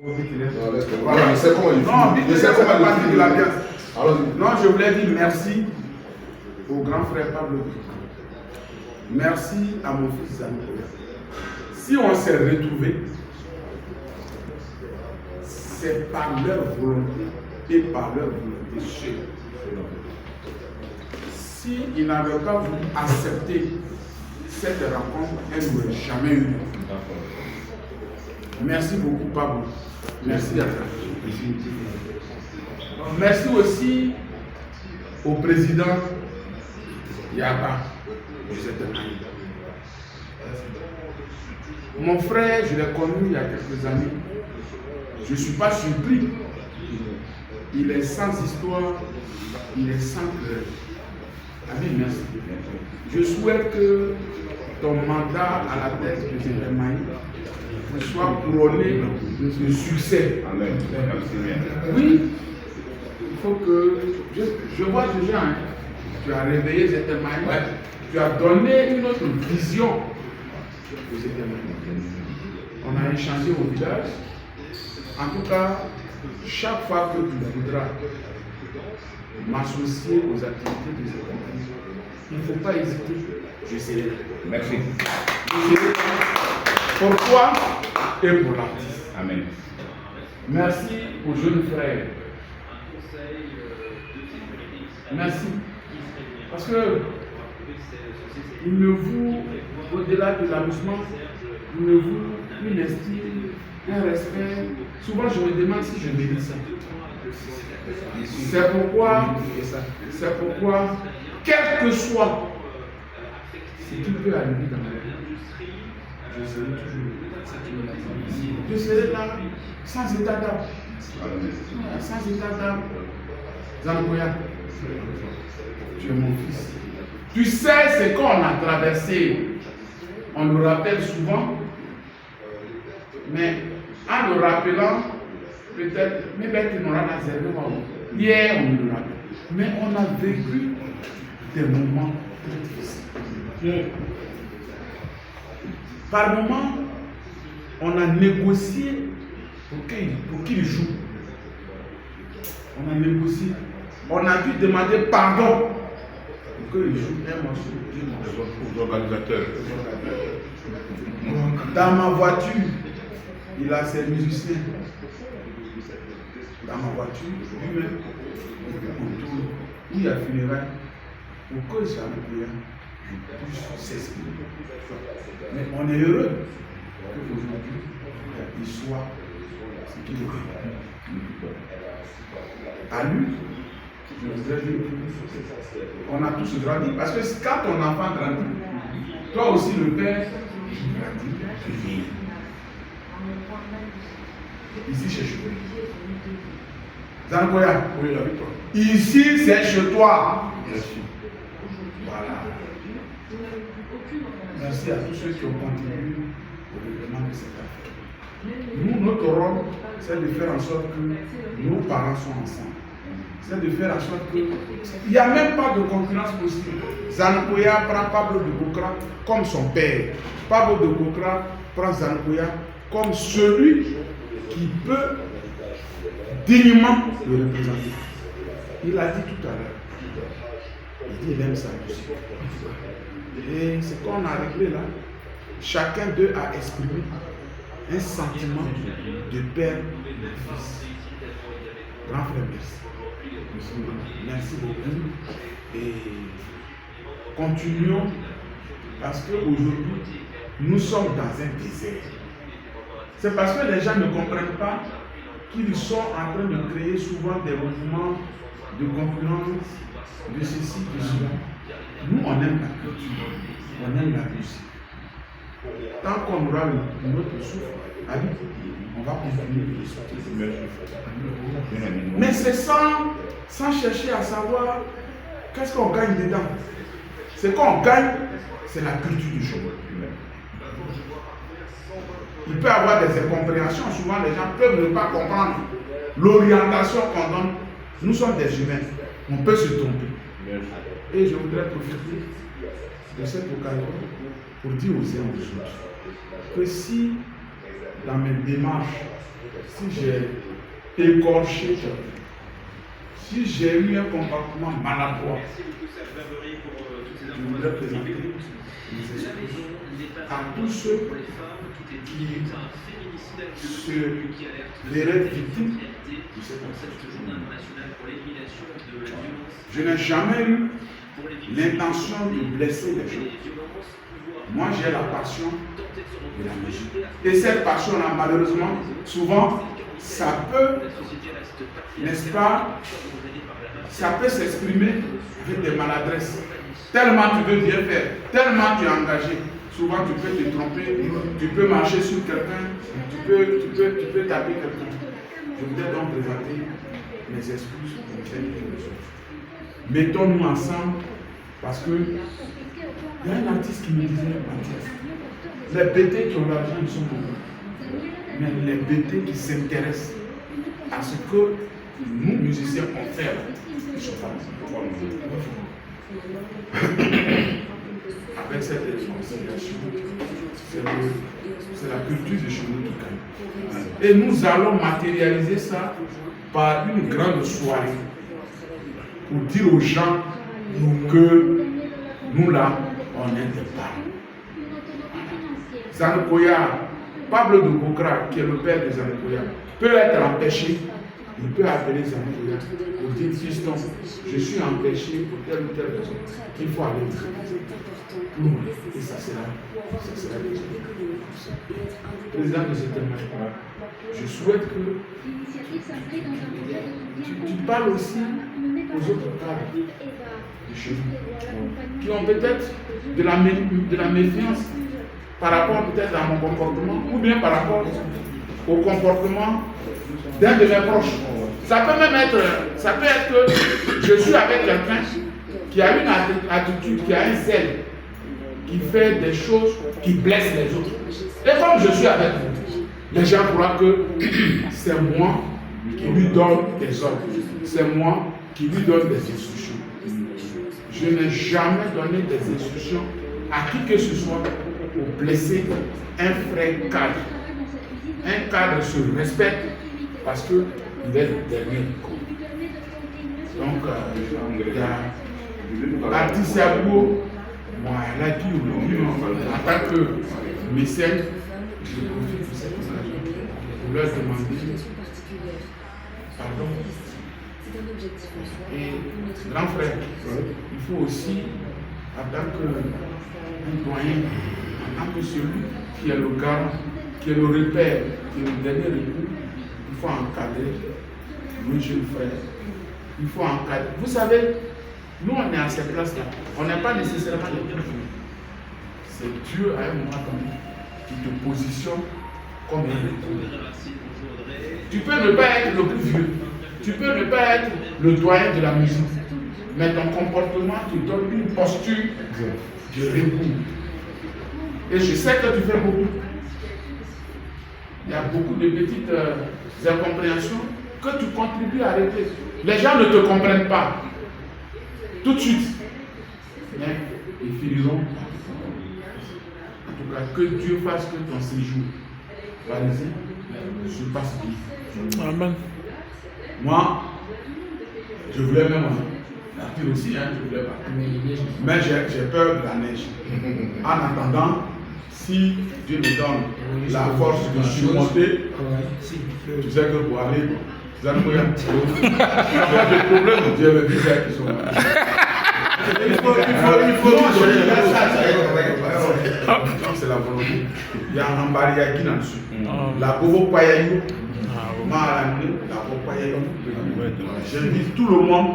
Voilà, je sais comment il Non, je sais comment il de l'alliance. Allons-y. Non, je voulais dire merci au grand frère Pablo. Merci à mon fils Zanoukoya. Si on s'est retrouvés, c'est par leur volonté et par leur volonté chez eux. S'ils n'avaient pas voulu accepter cette rencontre, elle n'aurait jamais eu. Merci beaucoup, Pablo. Merci à toi. Merci aussi au président Yaba de cette année. Mon frère, je l'ai connu il y a quelques années. Je ne suis pas surpris. Il est sans histoire, il est sans cœur. Amen, merci. Je souhaite que ton mandat à la tête de cette année soit couronné de succès. Amen. Oui, il faut que. Je vois déjà, hein, tu as réveillé cette année. Ouais. Tu as donné une autre vision de cette année. On a échangé au village. En tout cas, chaque fois que tu voudras m'associer aux activités de cette année, il ne faut pas hésiter. Je serai là. Merci. Je serai là. Pour toi et pour l'artiste. Amen. Merci aux jeunes frères. Merci. Parce que il me voue, au-delà de l'amusement, il me voue une estime, un respect. Souvent je me demande si je mérite ça. C'est pourquoi, quel que soit ce qui peut arriver dans ma vie, je serai là sans état d'âme. Sans état d'âme. Zanoukoya, tu es mon fils. Tu sais ce qu'on a traversé. On le rappelle souvent, mais en le rappelant, peut-être, mais bête n'aura pas zéro. Hier, on le rappelle. Mais on a vécu des moments très difficiles. Par moments, on a négocié pour qu'il joue. On a négocié. On a dû demander pardon pour qu'il joue un morceau. Aux organisateurs. Dans ma voiture, il a ses musiciens. Dans ma voiture, lui-même, autour, où il y a funérailles, pour que Zanoukoya puisse s'exprimer. Mais on est heureux qu'aujourd'hui, il soit ce qu'il est. À lui, je voudrais dire qu'on a tous grandi. Parce que quand ton enfant grandit, toi aussi le père grandit. Ici, c'est chez toi. Zanoukoya, oui, avec toi. Ici, c'est chez toi. Merci. Voilà. Merci à tous ceux qui ont contribué au développement de cette affaire. Nous, notre rôle, c'est de faire en sorte que nos parents soient ensemble. C'est de faire en sorte qu'il n'y a même pas de concurrence possible. Zanoukoya prend Pablo de Bokra comme son père. Pablo de Bokra prend Zanoukoya comme celui qui peut dignement le représenter. Il a dit tout à l'heure. Il dit qu'il aime sa musique. Et ce qu'on a réglé là, chacun d'eux a exprimé un sentiment de père et de fils. Grand frère, merci. Merci beaucoup. Et continuons parce qu'aujourd'hui, nous sommes dans un désert. C'est parce que les gens ne comprennent pas qu'ils sont en train de créer souvent des mouvements de concurrence, de ceci, de cela. Nous, on aime la culture, on aime la musique. Tant qu'on aura notre souffle, on va continuer de le soutenir. Mais c'est sans chercher à savoir qu'est-ce qu'on gagne dedans. Ce qu'on gagne, c'est la culture du jour. Il peut y avoir des incompréhensions. Souvent, les gens peuvent ne pas comprendre l'orientation qu'on donne. Nous sommes des humains. On peut se tromper. Et je voudrais profiter de cette occasion pour dire aux uns aux autres que si, dans mes démarches si j'ai écorché quelqu'un, si j'ai eu un comportement maladroit, je voudrais présenter mes excuses à tous ceux qui se verraient victimes de cette affaire. Je n'ai jamais eu l'intention de blesser les gens. Moi, j'ai la passion de la musique. Et cette passion-là, malheureusement, souvent, ça peut, n'est-ce pas, ça peut s'exprimer avec des maladresses. Tellement tu veux bien faire, tellement tu es engagé. Souvent, tu peux te tromper, tu peux marcher sur quelqu'un, tu peux taper quelqu'un. Je voudrais donc présenter mes excuses pour mes choses. Mettons-nous ensemble parce que il y a un artiste qui me disait, Mathias, les bêtés qui ont l'argent, ils sont beaucoup. Mais les bêtés qui s'intéressent à ce que nous, musiciens, on fait, ils ne sont pas avec cette réconciliation, c'est la culture de chez nous qui gagne. Et nous allons matérialiser ça par une grande soirée pour dire aux gens que nous là, on est des parents. Zanekoya, Pablo de Bokra, qui est le père de Zanekoya, peut être empêché. Il peut appeler Zanekoya pour dire, fiston, je suis empêché pour telle ou telle raison. Il faut aller et ça sera le président de cette émission. Je souhaite que tu parles aussi aux autres cadres de chez nous, qui ont peut-être de la méfiance par rapport peut-être à mon comportement, ou bien par rapport au comportement d'un de mes proches. Ça peut même être, que je suis avec quelqu'un qui a une attitude, qui a un zèle, qui fait des choses qui blessent les autres. Et comme je suis avec vous, les gens croient que c'est moi qui lui donne des ordres, c'est moi qui lui donne des instructions. Je n'ai jamais donné des instructions à qui que ce soit pour blesser un frère cadre. Un cadre se respecte parce qu'il est le dernier. Donc, il y a l'artiste Abou, moi, elle a dit aujourd'hui, en tant que mécène, je profite de cette occasion pour leur demander pardon. Et grand frère, il faut aussi, en tant qu'un doyen, en tant que celui qui est le garant, qui est le repère, qui est le dernier recours, il faut encadrer nos jeunes frères. Il faut encadrer. Vous savez, nous on est à cette place-là. On n'est pas nécessairement les bienvenus. C'est Dieu à un moment donné qui te positionne comme un recours. Tu peux ne pas être le plus vieux. Tu peux ne pas être le doyen de la musique. Mais ton comportement te donne une posture de recours. Et je sais que tu fais beaucoup. Il y a beaucoup de petites incompréhensions que tu contribues à régler. Les gens ne te comprennent pas tout de suite. Mais ils finiront. En tout cas, que Dieu fasse que ton séjour se passe bien. Amen. Moi, je voulais même partir aussi, je voulais partir. Mais j'ai peur de la neige. En attendant, si Dieu me donne la force de surmonter, tu sais que pour aller, vous allez me dire, il y a des problèmes, Dieu me dit qu'ils sont là. Il faut lui donner la c'est la volonté. Il y a un barrière qui est dessus. La bobo payayou, j'invite tout le monde